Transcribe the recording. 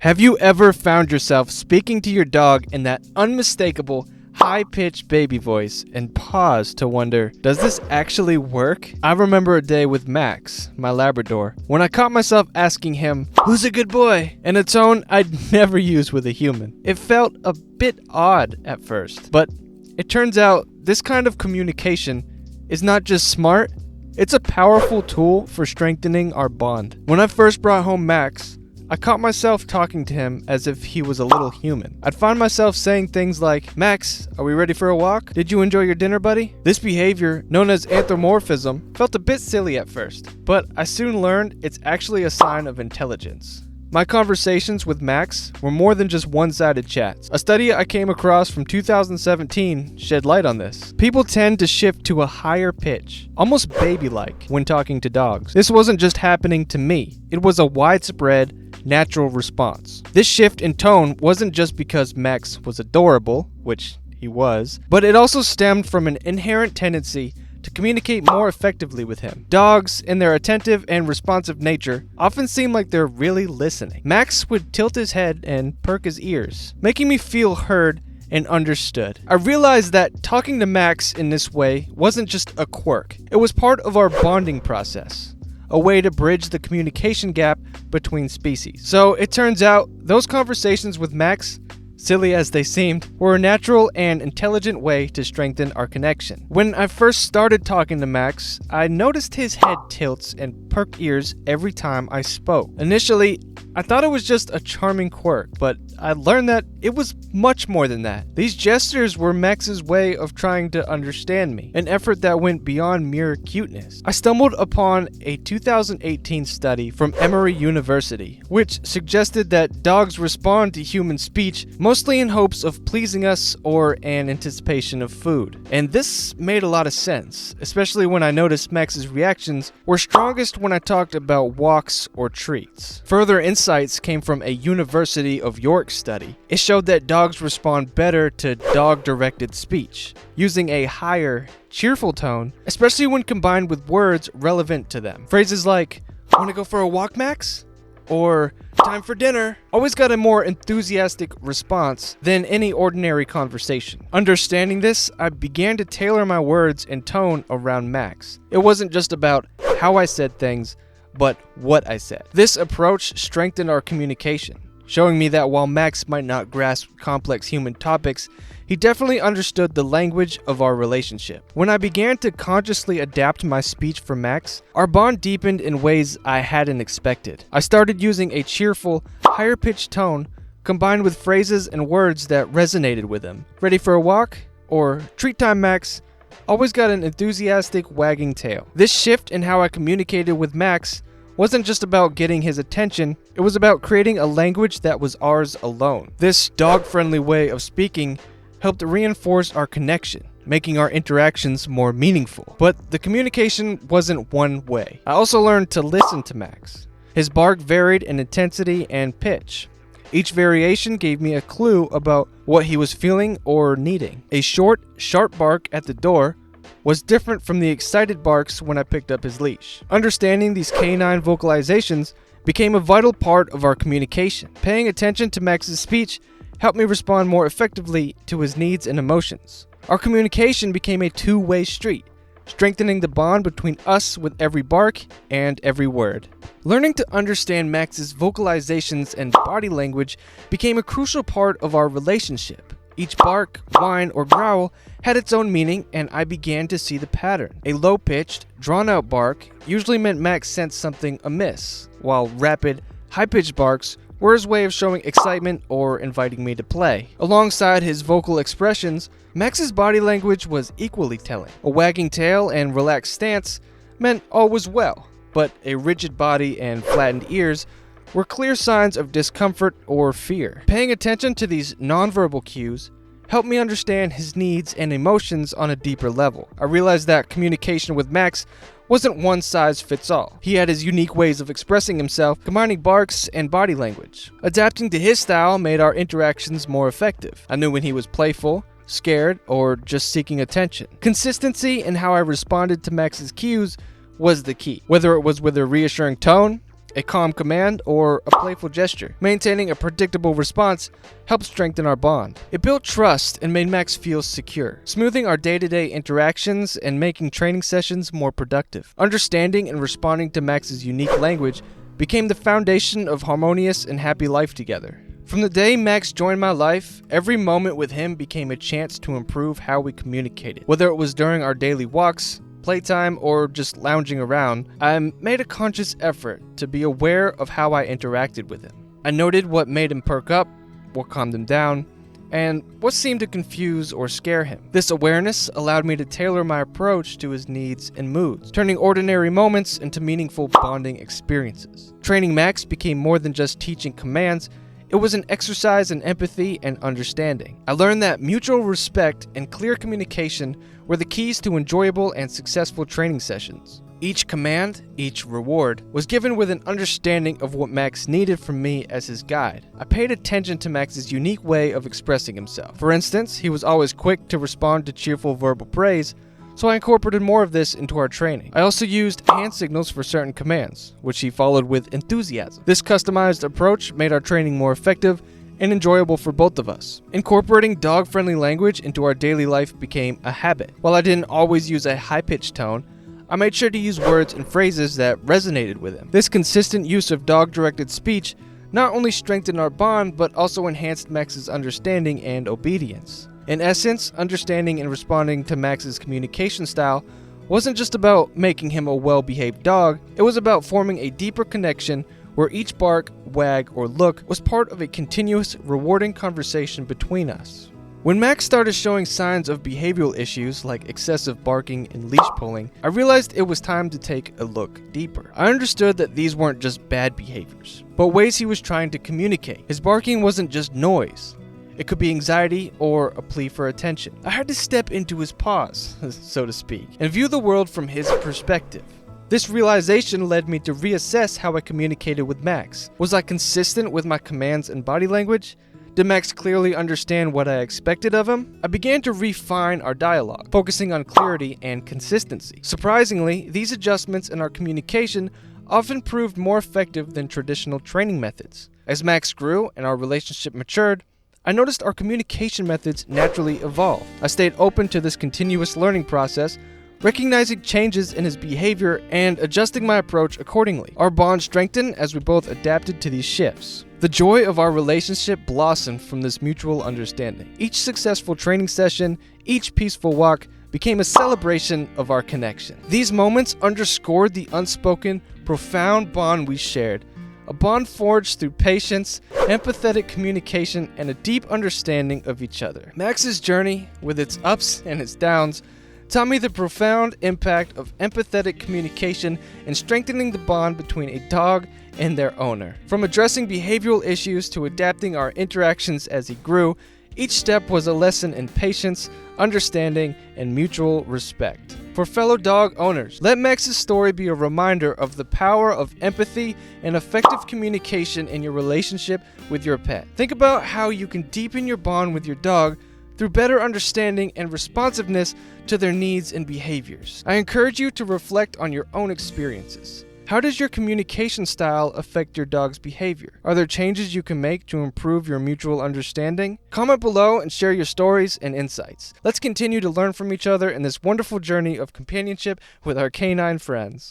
Have you ever found yourself speaking to your dog in that unmistakable, high-pitched baby voice and pause to wonder, does this actually work? I remember a day with Max, my Labrador, when I caught myself asking him, "Who's a good boy?" in a tone I'd never use with a human. It felt a bit odd at first, but it turns out this kind of communication is not just smart, it's a powerful tool for strengthening our bond. When I first brought home Max, I caught myself talking to him as if he was a little human. I'd find myself saying things like, "Max, are we ready for a walk? Did you enjoy your dinner, buddy?" This behavior, known as anthropomorphism, felt a bit silly at first, but I soon learned it's actually a sign of intelligence. My conversations with Max were more than just one-sided chats. A study I came across from 2017 shed light on this. People tend to shift to a higher pitch, almost baby-like, when talking to dogs. This wasn't just happening to me. It was a widespread, natural response. This shift in tone wasn't just because Max was adorable, which he was, but it also stemmed from an inherent tendency to communicate more effectively with him. Dogs, in their attentive and responsive nature, often seem like they're really listening. Max would tilt his head and perk his ears, making me feel heard and understood. I realized that talking to Max in this way wasn't just a quirk. It was part of our bonding process, a way to bridge the communication gap between species. So it turns out those conversations with Max, silly as they seemed, were a natural and intelligent way to strengthen our connection. When I first started talking to Max, I noticed his head tilts and perked ears every time I spoke. Initially, I thought it was just a charming quirk, but I learned that it was much more than that. These gestures were Max's way of trying to understand me, an effort that went beyond mere cuteness. I stumbled upon a 2018 study from Emory University, which suggested that dogs respond to human speech mostly in hopes of pleasing us or an anticipation of food. And this made a lot of sense, especially when I noticed Max's reactions were strongest when I talked about walks or treats. Further insights came from a University of York study. It showed that dogs respond better to dog-directed speech, using a higher, cheerful tone, especially when combined with words relevant to them. Phrases like, "Wanna go for a walk, Max?" or "Time for dinner," always got a more enthusiastic response than any ordinary conversation. Understanding this, I began to tailor my words and tone around Max. It wasn't just about how I said things, but what I said. This approach strengthened our communication, showing me that while Max might not grasp complex human topics, he definitely understood the language of our relationship. When I began to consciously adapt my speech for Max, our bond deepened in ways I hadn't expected. I started using a cheerful, higher-pitched tone combined with phrases and words that resonated with him. "Ready for a walk?" or "Treat time, Max," always got an enthusiastic wagging tail. This shift in how I communicated with Max wasn't just about getting his attention, it was about creating a language that was ours alone. This dog-friendly way of speaking helped reinforce our connection, making our interactions more meaningful. But the communication wasn't one way. I also learned to listen to Max. His bark varied in intensity and pitch. Each variation gave me a clue about what he was feeling or needing. A short, sharp bark at the door was different from the excited barks when I picked up his leash. Understanding these canine vocalizations became a vital part of our communication. Paying attention to Max's speech helped me respond more effectively to his needs and emotions. Our communication became a two-way street, strengthening the bond between us with every bark and every word. Learning to understand Max's vocalizations and body language became a crucial part of our relationship. Each bark, whine, or growl had its own meaning, and I began to see the pattern. A low-pitched, drawn-out bark usually meant Max sensed something amiss, while rapid, high-pitched barks were his way of showing excitement or inviting me to play. Alongside his vocal expressions, Max's body language was equally telling. A wagging tail and relaxed stance meant all was well, but a rigid body and flattened ears were clear signs of discomfort or fear. Paying attention to these nonverbal cues helped me understand his needs and emotions on a deeper level. I realized that communication with Max wasn't one size fits all. He had his unique ways of expressing himself, combining barks and body language. Adapting to his style made our interactions more effective. I knew when he was playful, scared, or just seeking attention. Consistency in how I responded to Max's cues was the key. Whether it was with a reassuring tone, a calm command, or a playful gesture. Maintaining a predictable response helped strengthen our bond. It built trust and made Max feel secure, smoothing our day-to-day interactions and making training sessions more productive. Understanding and responding to Max's unique language became the foundation of harmonious and happy life together. From the day Max joined my life, every moment with him became a chance to improve how we communicated. Whether it was during our daily walks, playtime, or just lounging around, I made a conscious effort to be aware of how I interacted with him. I noted what made him perk up, what calmed him down, and what seemed to confuse or scare him. This awareness allowed me to tailor my approach to his needs and moods, turning ordinary moments into meaningful bonding experiences. Training Max became more than just teaching commands. It was an exercise in empathy and understanding. I learned that mutual respect and clear communication were the keys to enjoyable and successful training sessions. Each command, each reward, was given with an understanding of what Max needed from me as his guide. I paid attention to Max's unique way of expressing himself. For instance, he was always quick to respond to cheerful verbal praise, so I incorporated more of this into our training. I also used hand signals for certain commands, which he followed with enthusiasm. This customized approach made our training more effective and enjoyable for both of us. Incorporating dog-friendly language into our daily life became a habit. While I didn't always use a high-pitched tone, I made sure to use words and phrases that resonated with him. This consistent use of dog-directed speech not only strengthened our bond, but also enhanced Max's understanding and obedience. In essence, understanding and responding to Max's communication style wasn't just about making him a well-behaved dog, it was about forming a deeper connection where each bark, wag, or look was part of a continuous, rewarding conversation between us. When Max started showing signs of behavioral issues like excessive barking and leash pulling, I realized it was time to take a look deeper. I understood that these weren't just bad behaviors, but ways he was trying to communicate. His barking wasn't just noise. It could be anxiety or a plea for attention. I had to step into his paws, so to speak, and view the world from his perspective. This realization led me to reassess how I communicated with Max. Was I consistent with my commands and body language? Did Max clearly understand what I expected of him? I began to refine our dialogue, focusing on clarity and consistency. Surprisingly, these adjustments in our communication often proved more effective than traditional training methods. As Max grew and our relationship matured, I noticed our communication methods naturally evolved. I stayed open to this continuous learning process, recognizing changes in his behavior and adjusting my approach accordingly. Our bond strengthened as we both adapted to these shifts. The joy of our relationship blossomed from this mutual understanding. Each successful training session, each peaceful walk, became a celebration of our connection. These moments underscored the unspoken, profound bond we shared. A bond forged through patience, empathetic communication, and a deep understanding of each other. Max's journey, with its ups and its downs, taught me the profound impact of empathetic communication in strengthening the bond between a dog and their owner. From addressing behavioral issues to adapting our interactions as he grew, each step was a lesson in patience, understanding, and mutual respect. For fellow dog owners, let Max's story be a reminder of the power of empathy and effective communication in your relationship with your pet. Think about how you can deepen your bond with your dog through better understanding and responsiveness to their needs and behaviors. I encourage you to reflect on your own experiences. How does your communication style affect your dog's behavior? Are there changes you can make to improve your mutual understanding? Comment below and share your stories and insights. Let's continue to learn from each other in this wonderful journey of companionship with our canine friends.